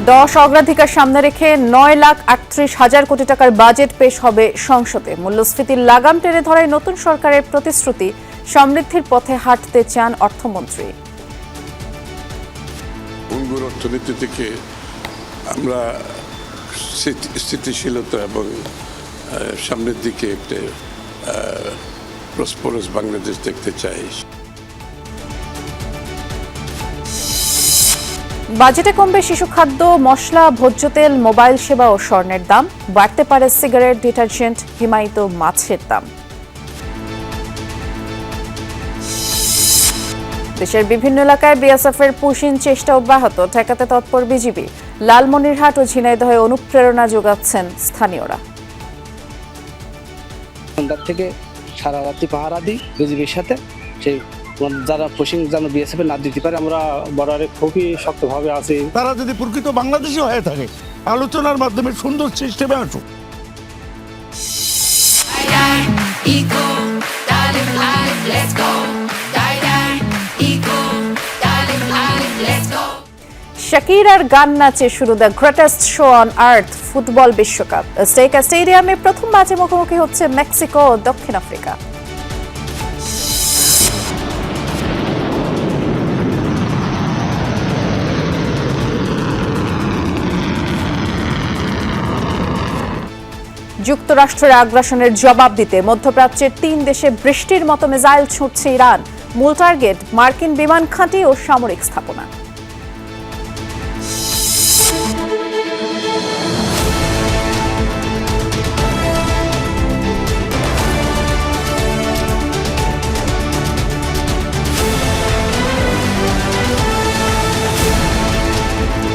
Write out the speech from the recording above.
10 অগ্রাধিকার সামনে রেখে 9,38,000 কোটি টাকার বাজেট পেশ হবে সংসদে। মূল্যস্ফীতির লাগাম টেনে ধরায় নতুন সরকারের প্রতিশ্রুতি, সমৃদ্ধির পথে হাঁটতে চান অর্থমন্ত্রী। ভঙ্গুর অর্থনীতি থেকে আমরা স্থিতিশীলতা এবং সামনের দিকে একটা প্রসপারাস বাংলাদেশ দেখতে চাই। বাজেটে কমবে শিশু খাদ্য, মশলা, ভোজ্য তেল, মোবাইল সেবা ও স্বর্ণের দাম। বাড়তে পারে সিগারেট, ডিটারজেন্ট, হিমায়িত মাছের দাম। দেশের বিভিন্ন এলাকায় বিএসএফের পুশিং চেষ্টা অব্যাহত, ঠেকাতে তৎপর বিজিবি। লালমনিরহাট ও ঝিনাইদহে অনুপ্রেরণা যোগাচ্ছেন স্থানীয়রা। সন্ধ্যা থেকে সারা রাত্রি পাহারা দিই বিজিবির সাথে, সেই যারা পুশিং যেন বিএসএফ না দিতে পারে, আমরা বর্ডারে খুবই শক্তভাবে আছি। তারা যদি প্রকৃত বাংলাদেশি হয়ে থাকে, আলোচনার মাধ্যমে সুন্দর সিস্টেমে আসুক। শাকিরার গান নাচে শুরু the greatest show on earth football বিশ্বকাপ। স্টেকা স্টেডিয়ামে প্রথম ম্যাচে মুখোমুখি হচ্ছে মেক্সিকো ও দক্ষিণ আফ্রিকা। যুক্তরাষ্ট্রের আগ্রাসনের জবাব দিতে মধ্যপ্রাচ্যের 3 দেশে বৃষ্টির মতো মিসাইল ছুঁড়ছে ইরান। মূল টার্গেট মার্কিন বিমান ঘাঁটি ও সামরিক স্থাপনা।